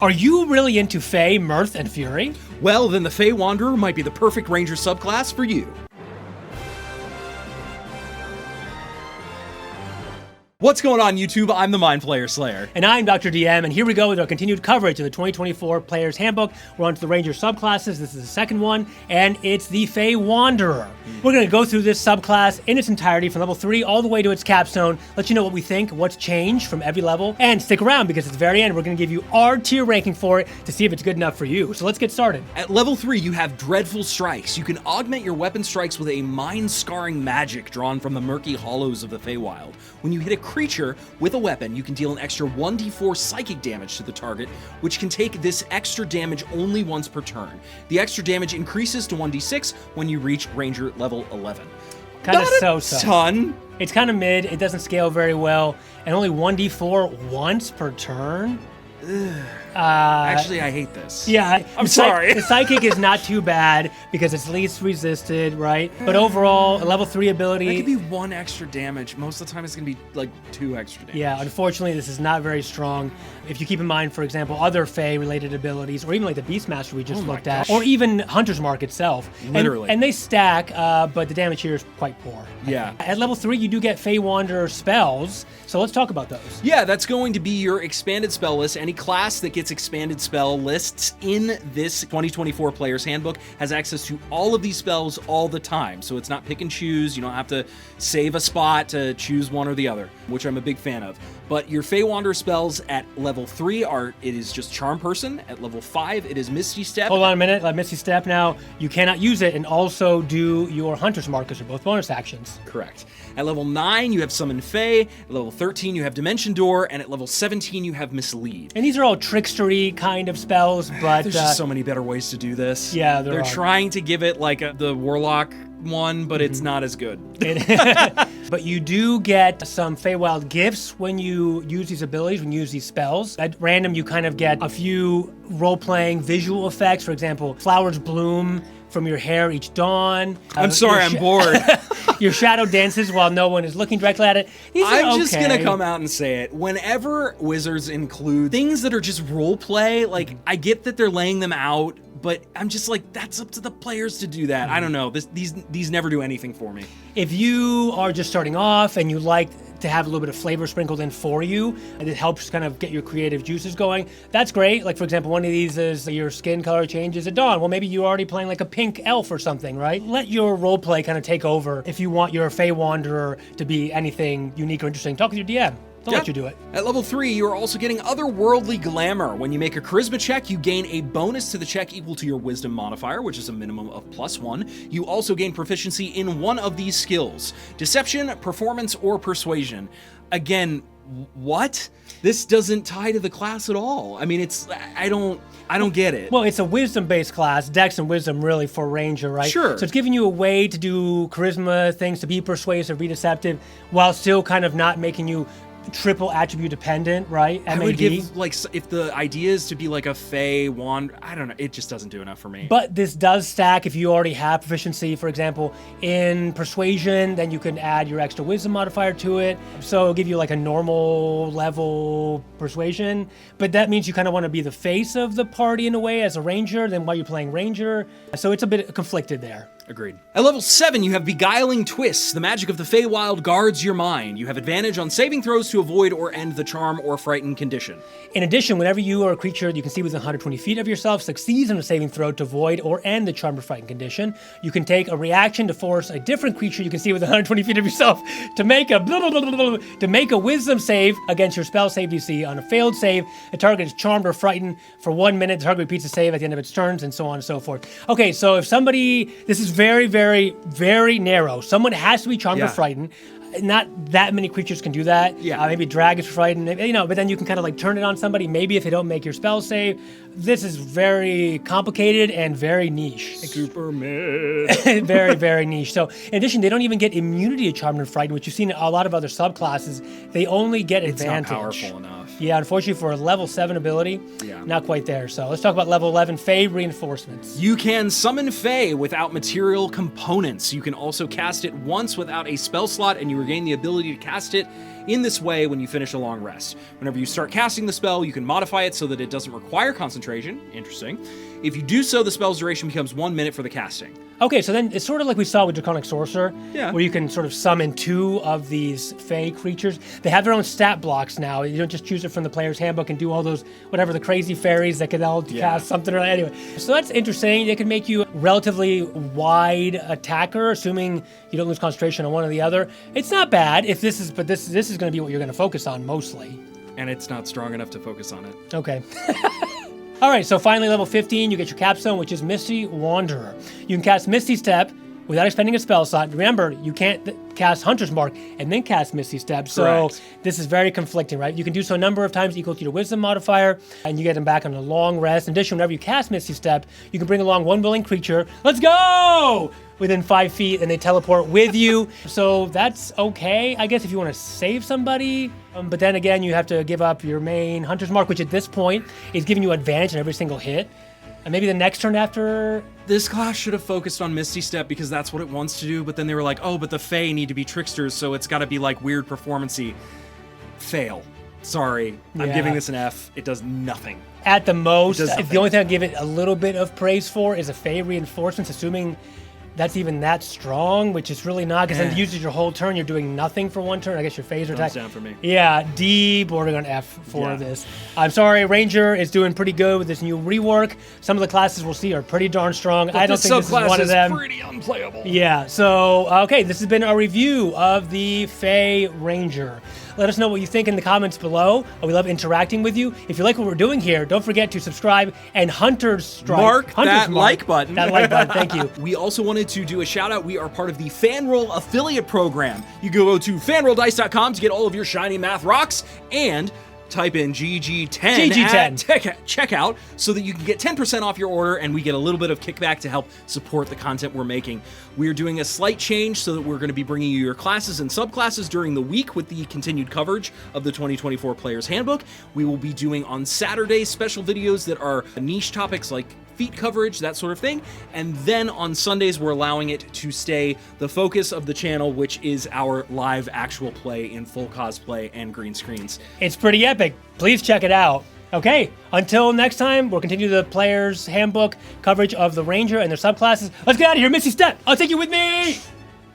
Are you really into Fey, Mirth, and Fury? Well, then the Fey Wanderer might be the perfect ranger subclass for you. What's going on, YouTube? I'm the Mind Flayer Slayer. And I'm Dr. DM, and here we go with our continued coverage of the 2024 Player's Handbook. We're on to the Ranger subclasses. This is the second one, and it's the Fey Wanderer. We're going to go through this subclass in its entirety from level 3 all the way to its capstone, let you know what we think, what's changed from every level, and stick around because at the very end we're going to give you our tier ranking for it to see if it's good enough for you. So let's get started. At level 3, you have Dreadful Strikes. You can augment your weapon strikes with a mind-scarring magic drawn from the murky hollows of the Feywild. When you hit a creature with a weapon, you can deal an extra 1d4 psychic damage to the target, which can take this extra damage only once per turn. The extra damage increases to 1d6 when you reach Ranger level 11. Kind of so. Ton. It's kind of mid, it doesn't scale very well, and only 1d4 once per turn? Actually, I hate this. Yeah, I'm sorry. The psychic is not too bad because it's least resisted, right? But overall, a level 3 ability. That could be 1 extra damage. Most of the time, it's going to be like 2 extra damage. Yeah, unfortunately, this is not very strong. If you keep in mind, for example, other Fey-related abilities, or even like the Beastmaster we just looked at, or even Hunter's Mark itself. Literally. And they stack, but the damage here is quite poor. Yeah. At level 3, you do get Fey Wanderer spells, so let's talk about those. Yeah, that's going to be your expanded spell list. Any class that gets expanded spell lists in this 2024 Player's Handbook has access to all of these spells all the time. So it's not pick and choose. You don't have to save a spot to choose one or the other, which I'm a big fan of. But your Fey Wanderer spells at level 3 it is just Charm Person. At level 5, it is Misty Step. Hold on a minute, Misty Step now. You cannot use it and also do your Hunter's Mark because they're both bonus actions. Correct. At level 9, you have Summon Fey. At level 13, you have Dimension Door. And at level 17, you have Mislead. And these are all trickstery kind of spells, but there's just so many better ways to do this. Yeah, they're trying to give it like the Warlock one, but it's not as good. But you do get some Feywild gifts when you use these abilities, when you use these spells. At random, you kind of get a few role-playing visual effects. For example, flowers bloom from your hair each dawn. I'm sorry, I'm bored. Your shadow dances while no one is looking directly at it. I'm just gonna come out and say it. Whenever wizards include things that are just role play, like I get that they're laying them out, but I'm just like, that's up to the players to do that. I don't know. These never do anything for me. If you are just starting off and you like to have a little bit of flavor sprinkled in for you, and it helps kind of get your creative juices going, that's great. Like, for example, one of these is your skin color changes at dawn. Well, maybe you're already playing like a pink elf or something, right? Let your role play kind of take over if you want your Fey Wanderer to be anything unique or interesting. Talk with your DM. They'll let you do it. At level 3, you are also getting Otherworldly Glamour. When you make a Charisma check, you gain a bonus to the check equal to your Wisdom modifier, which is a minimum of +1. You also gain proficiency in one of these skills: Deception, Performance, or Persuasion. Again, what? This doesn't tie to the class at all. I mean, I don't get it. Well, it's a wisdom-based class, Dex and Wisdom really for Ranger, right? Sure. So it's giving you a way to do charisma things, to be persuasive, be deceptive, while still kind of not making you triple attribute dependent, right? MAD. I would give, like, if the idea is to be like a Fey Wand, I don't know, it just doesn't do enough for me. But this does stack if you already have proficiency, for example, in Persuasion, then you can add your extra Wisdom modifier to it. So it'll give you like a normal level Persuasion, but that means you kind of want to be the face of the party in a way as a Ranger, then while you're playing Ranger. So it's a bit conflicted there. Agreed. At level 7, you have Beguiling Twists. The magic of the Feywild guards your mind. You have advantage on saving throws to avoid or end the charm or frighten condition. In addition, whenever you or a creature you can see within 120 feet of yourself succeeds in a saving throw to avoid or end the charm or frighten condition, you can take a reaction to force a different creature you can see within 120 feet of yourself to make a wisdom save against your spell save DC. On a failed save, the target is charmed or frightened for 1 minute. The target repeats the save at the end of its turns, and so on and so forth. Okay, so if somebody, this is very, very, very narrow. Someone has to be charmed or frightened. Not that many creatures can do that. Yeah. Maybe dragons frightened, but then you can kind of like turn it on somebody, maybe if they don't make your spell save. This is very complicated and very niche. Super mid. Very, very niche. So in addition, they don't even get immunity to charmed and frightened, which you've seen in a lot of other subclasses. They only get advantage. It's not powerful enough. Yeah, unfortunately for a level 7 ability, not quite there. So let's talk about level 11, Fey Reinforcements. You can summon Fey without material components. You can also cast it once without a spell slot, and you regain the ability to cast it in this way when you finish a long rest. Whenever you start casting the spell, you can modify it so that it doesn't require concentration. Interesting. If you do so, the spell's duration becomes 1 minute for the casting. Okay, so then it's sort of like we saw with Draconic Sorcerer, Yeah. where you can sort of summon 2 of these Fey creatures. They have their own stat blocks now. You don't just choose it from the player's handbook and do all those, whatever, the crazy fairies that can all cast something or anyway. So that's interesting. They can make you a relatively wide attacker, assuming you don't lose concentration on one or the other. It's not bad if this is, but this is going to be what you're going to focus on mostly. And it's not strong enough to focus on it. Okay. All right, so finally, level 15, you get your capstone, which is Fey Wanderer. You can cast Misty Step without expending a spell slot. Remember, you can't cast Hunter's Mark and then cast Misty Step, so Correct. this is very conflicting, right? You can do so a number of times equal to your Wisdom modifier, and you get them back on a long rest. In addition, whenever you cast Misty Step, you can bring along one willing creature. Let's go! Within 5 feet, and they teleport with you. So that's okay, I guess, if you want to save somebody. But then again, you have to give up your main Hunter's Mark, which at this point is giving you advantage in every single hit. And maybe the next turn after... This class should have focused on Misty Step because that's what it wants to do, but then they were like, oh, but the Fey need to be tricksters, so it's got to be like weird performance-y. Fail. Sorry. I'm giving this an F. It does nothing. At the most, It does nothing. the only thing I'll give it a little bit of praise for is a Fey Reinforcements, assuming that's even that strong, which is really not, because then it uses your whole turn. You're doing nothing for one turn. I guess your phaser attack. Thumbs down for me. Yeah, D, bordering on F for this. I'm sorry, Ranger is doing pretty good with this new rework. Some of the classes we'll see are pretty darn strong. I don't think this is one of them. Pretty unplayable. Yeah, so, okay, this has been our review of the Fey Ranger. Let us know what you think in the comments below. We love interacting with you. If you like what we're doing here, don't forget to subscribe and Hunter's Strike. That like button. That like button, thank you. We also wanted to do a shout out. We are part of the FanRoll affiliate program. You go to fanrolldice.com to get all of your shiny math rocks and type in GG10 at checkout so that you can get 10% off your order and we get a little bit of kickback to help support the content we're making. We're doing a slight change so that we're going to be bringing you your classes and subclasses during the week with the continued coverage of the 2024 Player's Handbook. We will be doing on Saturdays special videos that are niche topics like feat coverage, that sort of thing. And then on Sundays, we're allowing it to stay the focus of the channel, which is our live actual play in full cosplay and green screens. It's pretty epic. Please check it out. Okay, until next time, we'll continue the Player's Handbook coverage of the Ranger and their subclasses. Let's get out of here, Misty Step. I'll take you with me.